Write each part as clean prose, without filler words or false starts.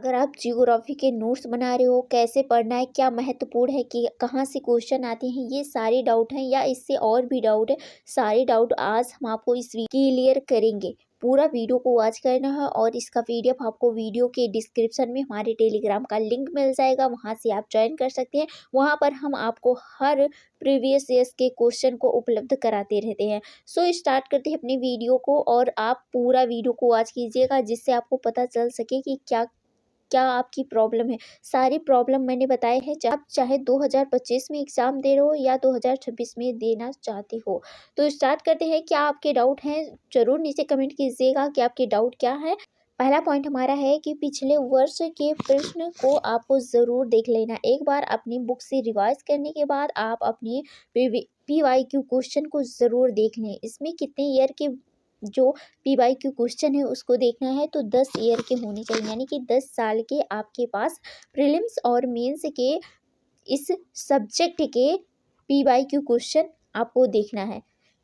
अगर आप जियोग्राफी के नोट्स बना रहे हो, कैसे पढ़ना है, क्या महत्वपूर्ण है, कि कहाँ से क्वेश्चन आते हैं, ये सारे डाउट हैं या इससे और भी डाउट है, सारे डाउट आज हम आपको इस क्लियर करेंगे। पूरा वीडियो को वॉच करना है और इसका पीडीएफ आपको वीडियो के डिस्क्रिप्शन में हमारे टेलीग्राम का लिंक मिल जाएगा, वहाँ से आप ज्वाइन कर सकते हैं। वहाँ पर हम आपको हर प्रीवियस ईयर्स के क्वेश्चन को उपलब्ध कराते रहते हैं। सो स्टार्ट करते हैं अपने वीडियो को और आप पूरा वीडियो को वॉच कीजिएगा, जिससे आपको पता चल सके कि क्या क्या आपकी प्रॉब्लम है। सारी प्रॉब्लम मैंने बताए हैं, आप चाहे 2025 में एग्ज़ाम दे रहे हो या 2026 में देना चाहते हो। तो स्टार्ट करते हैं। क्या आपके डाउट हैं, ज़रूर नीचे कमेंट कीजिएगा कि आपके डाउट क्या है। पहला पॉइंट हमारा है कि पिछले वर्ष के प्रश्न को आपको ज़रूर देख लेना। एक बार अपनी बुक से रिवाइज करने के बाद आप अपनी PYQ क्वेश्चन को ज़रूर देख लें। इसमें कितने ईयर के जो PYQ क्वेश्चन है उसको देखना है, तो 10 ईयर के होने चाहिए, यानी कि 10 साल के आपके पास प्रीलिम्स और मेंस के इस सब्जेक्ट के PYQ क्वेश्चन आपको देखना है।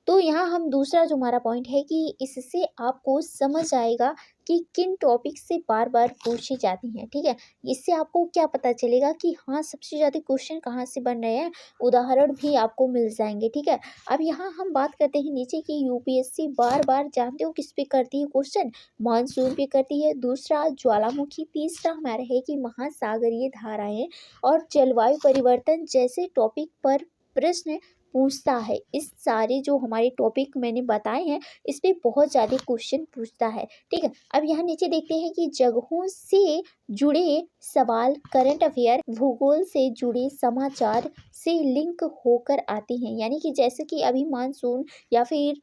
तो यहाँ हम दूसरा जो हमारा पॉइंट है कि इससे आपको समझ आएगा कि किन टॉपिक से बार बार पूछी जाती हैं। ठीक है, इससे आपको क्या पता चलेगा कि हाँ सबसे ज़्यादा क्वेश्चन कहाँ से बन रहे हैं, उदाहरण भी आपको मिल जाएंगे। ठीक है, अब यहाँ हम बात करते हैं नीचे की UPSC बार बार जानते हो किस पे करती है क्वेश्चन, मानसून पे करती है, दूसरा ज्वालामुखी, तीसरा हमारा है कि महासागरीय धाराएं और जलवायु परिवर्तन जैसे टॉपिक पर प्रश्न पूछता है। इस सारे जो हमारे टॉपिक मैंने बताए हैं इस पे बहुत ज़्यादा क्वेश्चन पूछता है। ठीक है, अब यहाँ नीचे देखते हैं कि जगहों से जुड़े सवाल, करंट अफेयर, भूगोल से जुड़े समाचार से लिंक होकर आते हैं, यानी कि जैसे कि अभी मानसून या फिर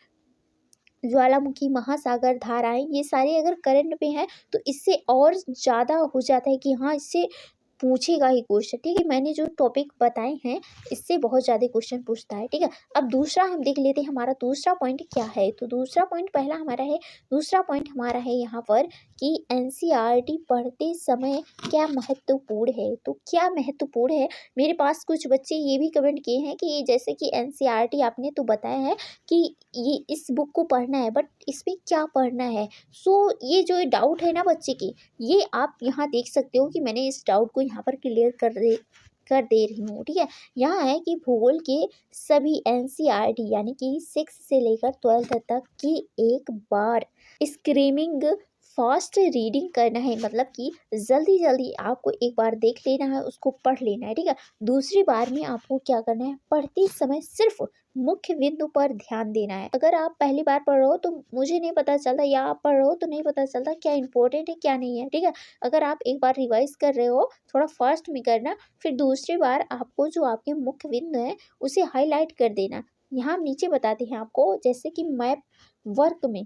ज्वालामुखी, महासागर धाराएं, ये सारे अगर करंट पे हैं तो इससे और ज़्यादा हो जाता है कि हाँ इससे पूछेगा ही क्वेश्चन। ठीक है, मैंने जो टॉपिक बताए हैं इससे बहुत ज़्यादा क्वेश्चन पूछता है। ठीक है, अब दूसरा हम देख लेते हैं हमारा दूसरा पॉइंट क्या है। तो दूसरा पॉइंट पहला हमारा है, दूसरा पॉइंट हमारा है यहाँ पर कि NCERT पढ़ते समय क्या महत्वपूर्ण है। तो क्या महत्वपूर्ण है, मेरे पास कुछ बच्चे ये भी कमेंट किए हैं कि जैसे कि NCERT आपने तो बताया है कि ये इस बुक को पढ़ना है, बट इसमें क्या पढ़ना है। सो ये जो डाउट है ना बच्चे की, ये आप यहाँ देख सकते हो कि मैंने इस डाउट को यहाँ पर क्लियर कर दे रही हूँ। ठीक है, यहाँ है कि भूगोल के सभी NCERT यानी कि 6 से लेकर 12 तक की एक बार स्क्रीमिंग फास्ट रीडिंग करना है, मतलब कि जल्दी जल्दी आपको एक बार देख लेना है, उसको पढ़ लेना है। ठीक है, दूसरी बार में आपको क्या करना है, पढ़ते समय सिर्फ मुख्य बिंदु पर ध्यान देना है। अगर आप पहली बार पढ़ रहे हो तो मुझे नहीं पता चलता, या आप पढ़ रहे हो तो नहीं पता चलता क्या इंपॉर्टेंट है क्या नहीं है। ठीक है, अगर आप एक बार रिवाइज कर रहे हो थोड़ा फास्ट में करना, फिर दूसरी बार आपको जो आपके मुख्य बिंदु है उसे हाईलाइट कर देना। यहाँ हम नीचे बताते हैं आपको, जैसे कि मैप वर्क में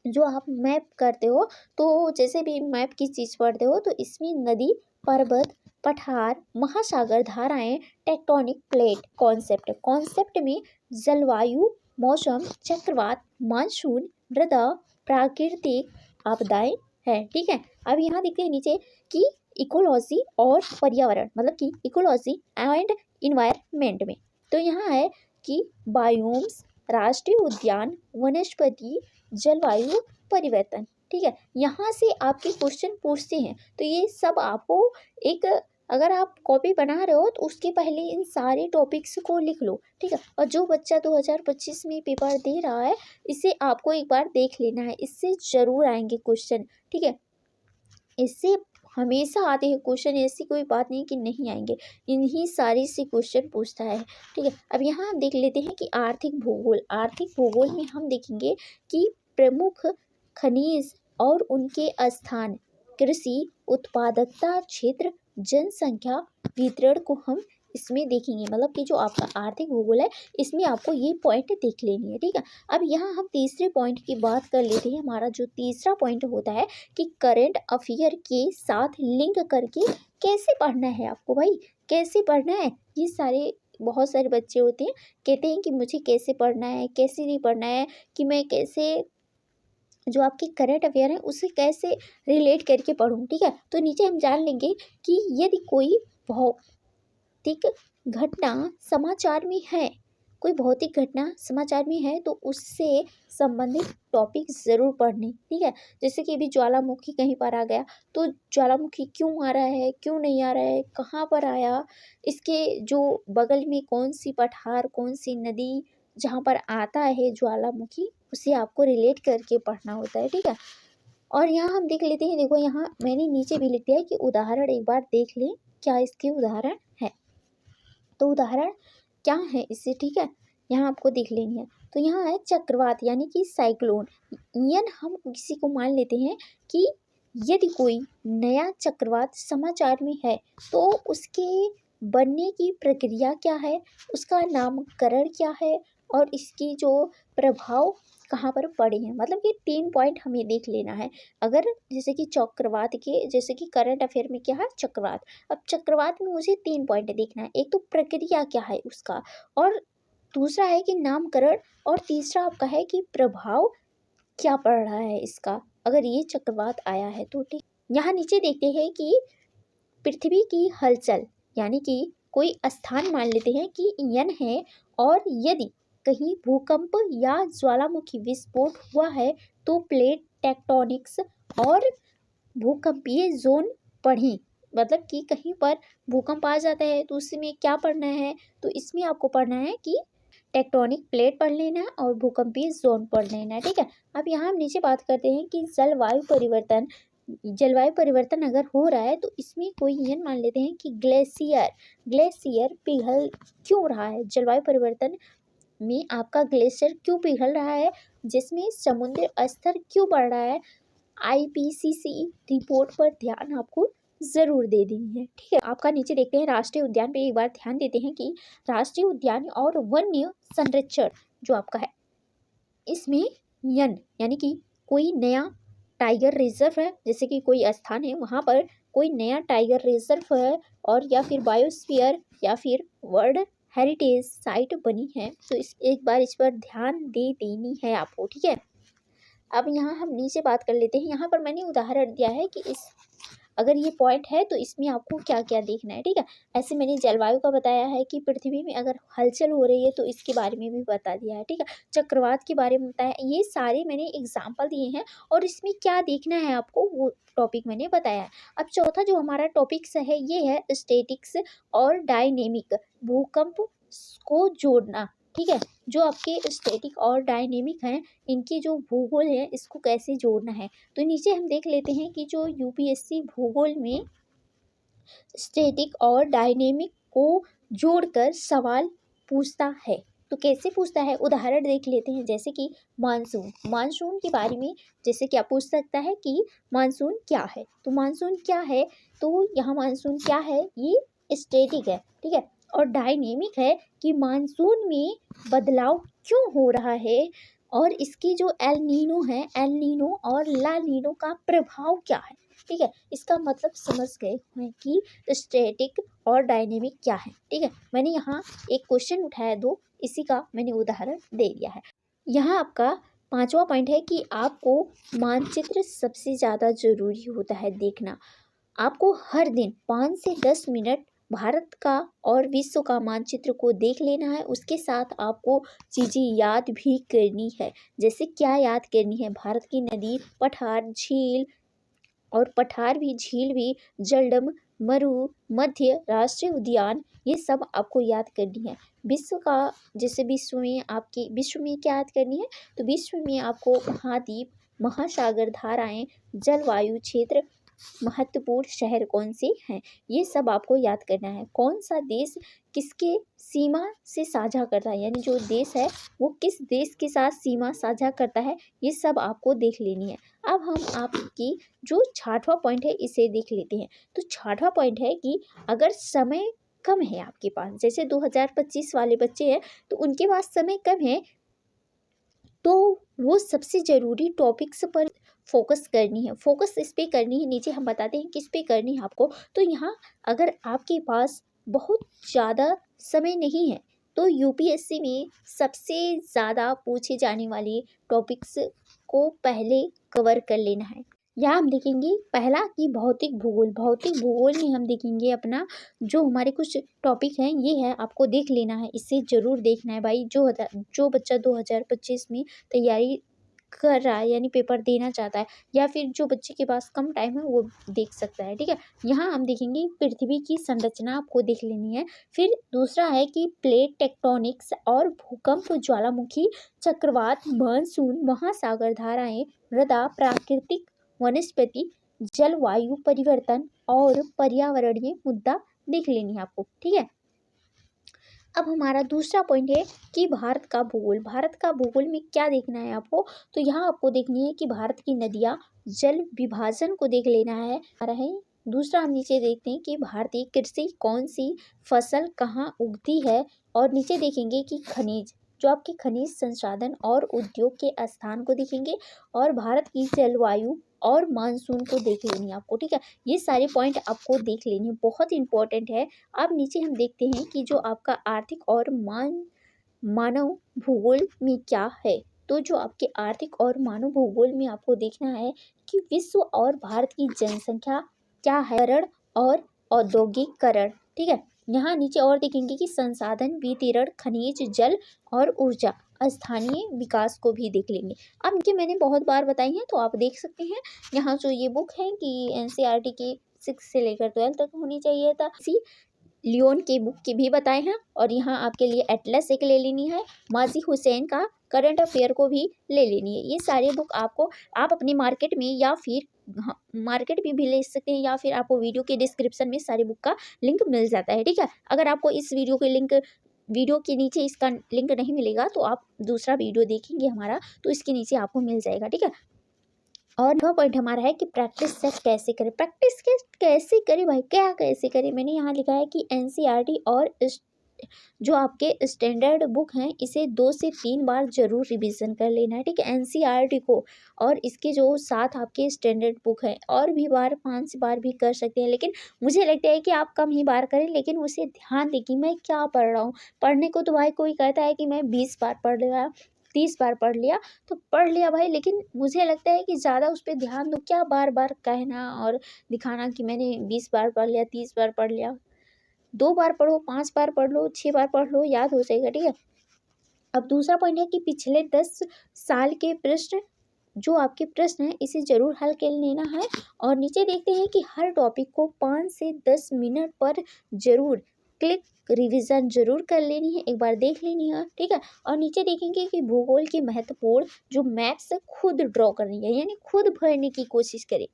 जो आप मैप करते हो, तो जैसे भी मैप की चीज़ पढ़ते हो तो इसमें नदी, पर्वत, पठार, महासागर, धाराएं, टेक्टोनिक प्लेट, कॉन्सेप्ट में जलवायु, मौसम, चक्रवात, मानसून, मृदा, प्राकृतिक आपदाएं हैं। ठीक है, अब यहाँ देखते हैं नीचे कि इकोलॉजी और पर्यावरण, मतलब कि इकोलॉजी एंड इन्वायरमेंट में, तो यहाँ है कि बायोम्स, राष्ट्रीय उद्यान, वनस्पति, जलवायु परिवर्तन। ठीक है, यहाँ से आपके क्वेश्चन पूछते हैं, तो ये सब आपको एक, अगर आप कॉपी बना रहे हो तो उसके पहले इन सारे टॉपिक्स को लिख लो। ठीक है, और जो बच्चा 2025 में पेपर दे रहा है इसे आपको एक बार देख लेना है, इससे ज़रूर आएंगे क्वेश्चन। ठीक है, इससे हमेशा आते हैं क्वेश्चन, ऐसी कोई बात नहीं कि नहीं आएंगे, इन्हीं सारे से क्वेश्चन पूछता है। ठीक है, अब यहाँ हम देख लेते हैं कि आर्थिक भूगोल, आर्थिक भूगोल में हम देखेंगे कि प्रमुख खनिज और उनके स्थान, कृषि उत्पादकता क्षेत्र, जनसंख्या वितरण को हम इसमें देखेंगे, मतलब कि जो आपका आर्थिक भूगोल है इसमें आपको ये पॉइंट देख लेनी है। ठीक है, अब यहाँ हम तीसरे पॉइंट की बात कर लेते हैं। हमारा जो तीसरा पॉइंट होता है कि करंट अफेयर के साथ लिंक करके कैसे पढ़ना है आपको, भाई कैसे पढ़ना है। ये सारे बहुत सारे बच्चे होते हैं कहते हैं कि मुझे कैसे पढ़ना है, कैसे नहीं पढ़ना है, कि मैं कैसे जो आपकी करंट अफेयर है उसे कैसे रिलेट करके पढ़ूँ। ठीक है, तो नीचे हम जान लेंगे कि यदि कोई भौतिक घटना समाचार में है, कोई भौतिक घटना समाचार में है तो उससे संबंधित टॉपिक ज़रूर पढ़ने, ठीक है। जैसे कि अभी ज्वालामुखी कहीं पर आ गया तो ज्वालामुखी क्यों आ रहा है, क्यों नहीं आ रहा है, कहाँ पर आया, इसके जो बगल में कौन सी पठार, कौन सी नदी जहाँ पर आता है ज्वालामुखी, उसे आपको रिलेट करके पढ़ना होता है, ठीक है। और यहाँ हम देख लेते हैं, देखो यहाँ मैंने नीचे भी लिख दिया है कि उदाहरण एक बार देख लें, क्या इसके उदाहरण है। तो उदाहरण क्या है इससे, ठीक है, यहाँ आपको देख लेनी है। तो यहाँ है चक्रवात यानी कि साइक्लोन। यन हम किसी को मान लेते हैं कि यदि कोई नया चक्रवात समाचार में है तो उसके बनने की प्रक्रिया क्या है, उसका नामकरण क्या है और इसकी जो प्रभाव कहाँ पर पड़े हैं, मतलब कि 3 पॉइंट हमें देख लेना है। अगर जैसे कि चक्रवात के, जैसे कि करंट अफेयर में क्या है चक्रवात, अब चक्रवात में मुझे 3 पॉइंट देखना है। एक तो प्रक्रिया क्या है उसका, और दूसरा है कि नामकरण, और तीसरा आपका है कि प्रभाव क्या पड़ रहा है इसका, अगर ये चक्रवात आया है तो, ठीक। यहाँ नीचे देखते हैं कि पृथ्वी की हलचल यानी कि कोई स्थान मान लेते हैं कि यन है, और यदि कहीं भूकंप या ज्वालामुखी विस्फोट हुआ है तो प्लेट टेक्टोनिक्स और भूकंपीय जोन पढ़ें। मतलब कि कहीं पर भूकंप आ जाता है तो उसमें क्या पढ़ना है, तो इसमें आपको पढ़ना है कि टेक्टोनिक प्लेट पढ़ लेना है और भूकंपीय जोन पढ़ लेना है, ठीक है। अब यहाँ हम नीचे बात करते हैं कि जलवायु परिवर्तन अगर हो रहा है तो इसमें कोई यन मान लेते हैं कि ग्लेशियर पिघल क्यों रहा है, जलवायु परिवर्तन में आपका ग्लेशियर क्यों पिघल रहा है, जिसमें समुद्र स्तर क्यों बढ़ रहा है, आईपीसीसी रिपोर्ट पर ध्यान आपको ज़रूर दे देनी है, ठीक है। आपका नीचे देखते हैं राष्ट्रीय उद्यान पे एक बार ध्यान देते हैं कि राष्ट्रीय उद्यान और वन्य संरक्षण जो आपका है, इसमें यन यानी कि कोई नया टाइगर रिजर्व है, जैसे कि कोई स्थान है वहाँ पर कोई नया टाइगर रिजर्व है, और या फिर बायोस्फीयर या फिर वर्ल्ड हेरिटेज साइट बनी है, तो एक बार इस पर ध्यान दे देनी है आपको, ठीक है। अब यहाँ हम नीचे बात कर लेते हैं। यहाँ पर मैंने उदाहरण दिया है कि इस अगर ये पॉइंट है तो इसमें आपको क्या क्या देखना है, ठीक है। ऐसे मैंने जलवायु का बताया है कि पृथ्वी में अगर हलचल हो रही है तो इसके बारे में भी बता दिया है, ठीक है। चक्रवात के बारे में बताया, ये सारे मैंने एग्जाम्पल दिए हैं और इसमें क्या देखना है आपको वो टॉपिक मैंने बताया है। अब चौथा जो हमारा टॉपिक्स है ये है स्टैटिक्स और डायनेमिक, भूकंप को जोड़ना, ठीक है। जो आपके स्टैटिक और डायनेमिक हैं इनकी जो भूगोल है इसको कैसे जोड़ना है, तो नीचे हम देख लेते हैं कि जो यूपीएससी भूगोल में स्टैटिक और डायनेमिक को जोड़कर सवाल पूछता है, तो कैसे पूछता है उदाहरण देख लेते हैं। जैसे कि मानसून के बारे में जैसे क्या पूछ सकता है कि मानसून क्या है, तो मानसून क्या है, तो यहाँ मानसून क्या है, ये स्टैटिक है, ठीक है। और डायनेमिक है कि मानसून में बदलाव क्यों हो रहा है, और इसकी जो एल नीनो है, एल नीनो और ला नीनो का प्रभाव क्या है, ठीक है। इसका मतलब समझ गए हैं कि स्टैटिक और डायनेमिक क्या है, ठीक है। मैंने यहाँ एक क्वेश्चन उठाया दो, इसी का मैंने उदाहरण दे दिया है। यहाँ आपका 5वां पॉइंट है कि आपको मानचित्र सबसे ज़्यादा ज़रूरी होता है देखना। आपको हर दिन 5 से 10 मिनट भारत का और विश्व का मानचित्र को देख लेना है, उसके साथ आपको चीज़ें याद भी करनी है। जैसे क्या याद करनी है, भारत की नदी, पठार, झील, और पठार भी, झील भी, जलडम, मरु, मध्य राष्ट्रीय उद्यान, ये सब आपको याद करनी है। विश्व का, जैसे विश्व में क्या याद करनी है, तो विश्व में आपको महाद्वीप, महासागर, धाराएं, जलवायु क्षेत्र, महत्वपूर्ण शहर कौन से हैं, ये सब आपको याद करना है। कौन सा देश किसके सीमा से साझा करता है, यानी जो देश है वो किस देश के साथ सीमा साझा करता है, ये सब आपको देख लेनी है। अब हम आपकी जो 6वां पॉइंट है इसे देख लेते हैं। तो 6वां पॉइंट है कि अगर समय कम है आपके पास, जैसे 2025 वाले बच्चे हैं तो उनके पास समय कम है, तो वो सबसे ज़रूरी टॉपिक्स पर फोकस करनी है, फोकस इस पे करनी है। नीचे हम बताते हैं किस पे करनी है आपको। तो यहाँ अगर आपके पास बहुत ज़्यादा समय नहीं है तो यूपीएससी में सबसे ज़्यादा पूछे जाने वाले टॉपिक्स को पहले कवर कर लेना है। यहाँ हम देखेंगे पहला कि भौतिक भूगोल। भौतिक भूगोल में हम देखेंगे अपना जो हमारे कुछ टॉपिक हैं, ये है आपको देख लेना है, इसे ज़रूर देखना है भाई। जो बच्चा 2025 में तैयारी कर रहा है यानी पेपर देना चाहता है, या फिर जो बच्चे के पास कम टाइम है वो देख सकता है, ठीक है। यहाँ हम देखेंगे पृथ्वी की संरचना आपको देख लेनी है। फिर दूसरा है कि प्लेट टेक्टोनिक्स और भूकंप, ज्वालामुखी, चक्रवात, मानसून, महासागर धाराएं, मृदा, प्राकृतिक वनस्पति, जलवायु परिवर्तन और पर्यावरणीय मुद्दा देख लेनी है आपको, ठीक है। अब हमारा दूसरा पॉइंट है कि भारत का भूगोल। भारत का भूगोल में क्या देखना है आपको, तो यहाँ आपको देखनी है कि भारत की नदियाँ, जल विभाजन को देख लेना है। आ रहा है दूसरा, हम नीचे देखते हैं कि भारतीय कृषि कौन सी फसल कहाँ उगती है, और नीचे देखेंगे कि खनिज, जो आपके खनिज संसाधन और उद्योग के स्थान को देखेंगे, और भारत की जलवायु और मानसून को देख लेनी है आपको, ठीक है। ये सारे पॉइंट आपको देख लेनी है, बहुत इंपॉर्टेंट है। अब नीचे हम देखते हैं कि जो आपका आर्थिक और मानव भूगोल में क्या है। तो जो आपके आर्थिक और मानव भूगोल में आपको देखना है कि विश्व और भारत की जनसंख्या क्या है, करण और औद्योगिकरण, ठीक है। यहाँ नीचे और देखेंगे कि संसाधन वितरण, खनिज, जल और ऊर्जा, स्थानीय विकास को भी देख लेंगे। अब इनके मैंने बहुत बार बताई हैं, तो आप देख सकते हैं। यहाँ जो ये बुक है कि एनसीईआरटी की 6 से लेकर 12 तक होनी चाहिए था, इसी लियोन के बुक के भी बताए हैं। और यहाँ आपके लिए एटलस एक ले लेनी है, माजी हुसैन का करंट अफेयर को भी ले लेनी है। ये सारे बुक आपको आप अपनी मार्केट में या फिर मार्केट में भी ले सकते हैं, या फिर आपको वीडियो के डिस्क्रिप्शन में सारी बुक का लिंक मिल जाता है, ठीक है। अगर आपको इस वीडियो के नीचे इसका लिंक नहीं मिलेगा, तो आप दूसरा वीडियो देखेंगे हमारा, तो इसके नीचे आपको मिल जाएगा, ठीक है। और नौ पॉइंट हमारा है कि प्रैक्टिस सेट कैसे करें। प्रैक्टिस कैसे करें भाई, क्या कैसे करें। मैंने यहाँ लिखा है कि एनसीईआरटी और जो आपके स्टैंडर्ड बुक हैं, इसे 2 से 3 बार जरूर रिवीजन कर लेना है, ठीक है, एनसीईआरटी को। और इसके जो साथ आपके स्टैंडर्ड बुक हैं, और भी बार 5 बार भी कर सकते हैं, लेकिन मुझे लगता है कि आप कम ही बार करें, लेकिन उसे ध्यान दें कि मैं क्या पढ़ रहा हूँ। पढ़ने को तो भाई कोई कहता है कि मैं 20 बार पढ़ लिया, 30 बार पढ़ लिया, तो पढ़ लिया भाई, लेकिन मुझे लगता है कि ज़्यादा उस पर ध्यान दो। क्या बार बार कहना और दिखाना कि मैंने 20 बार पढ़ लिया, 30 बार पढ़ लिया। 2 बार पढ़ो, 5 बार पढ़ लो, 6 बार पढ़ लो, याद हो जाएगा, ठीक है। अब दूसरा पॉइंट है कि पिछले 10 साल के प्रश्न, जो आपके प्रश्न हैं, इसे जरूर हल कर लेना है। और नीचे देखते हैं कि हर टॉपिक को 5 से 10 मिनट पर जरूर क्लिक रिवीजन जरूर कर लेनी है, एक बार देख लेनी है, ठीक है। और नीचे देखेंगे कि भूगोल के महत्वपूर्ण जो मैप्स खुद ड्रॉ करनी है, यानी खुद भरने की कोशिश करें,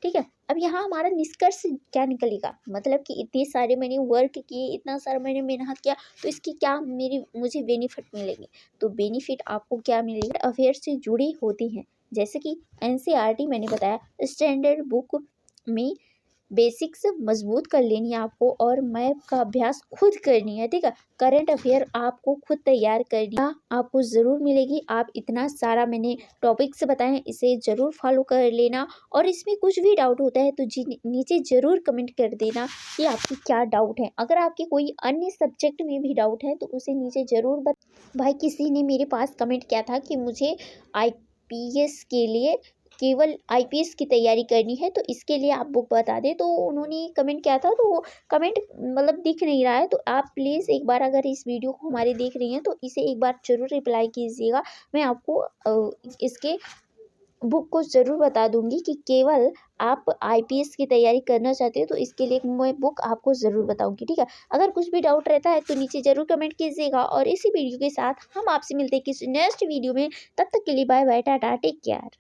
ठीक है। अब यहाँ हमारा निष्कर्ष क्या निकलेगा, मतलब कि इतने सारे मैंने वर्क किए, इतना सारा मैंने मेहनत किया, तो इसकी क्या मुझे बेनिफिट मिलेंगे। तो बेनिफिट आपको क्या मिलेगा, अफेयर से जुड़ी होती हैं, जैसे कि एनसीईआरटी मैंने बताया, स्टैंडर्ड बुक में बेसिक्स मजबूत कर लेनी है आपको, और मैप का अभ्यास खुद करनी है, ठीक है। करंट अफेयर आपको खुद तैयार करनी है, आपको ज़रूर मिलेगी। आप इतना सारा मैंने टॉपिक्स बताए हैं, इसे ज़रूर फॉलो कर लेना। और इसमें कुछ भी डाउट होता है तो जी नीचे ज़रूर कमेंट कर देना कि आपकी क्या डाउट है। अगर आपके कोई अन्य सब्जेक्ट में भी डाउट है तो उसे नीचे ज़रूर भाई किसी ने मेरे पास कमेंट किया था कि मुझे आईपीएस के लिए केवल आईपीएस की तैयारी करनी है, तो इसके लिए आप बुक बता दें। तो उन्होंने कमेंट किया था, तो वो कमेंट मतलब दिख नहीं रहा है, तो आप प्लीज़ एक बार अगर इस वीडियो को हमारे देख रही हैं तो इसे एक बार ज़रूर रिप्लाई कीजिएगा। मैं आपको इसके बुक को ज़रूर बता दूंगी कि केवल आप आईपीएस की तैयारी करना चाहते हो तो इसके लिए मैं बुक आपको ज़रूर बताऊंगी, ठीक है। अगर कुछ भी डाउट रहता है तो नीचे ज़रूर कमेंट कीजिएगा। और इसी वीडियो के साथ हम आपसे मिलते हैं किसी नेक्स्ट वीडियो में। तब तक के लिए bye bye, tata, take care.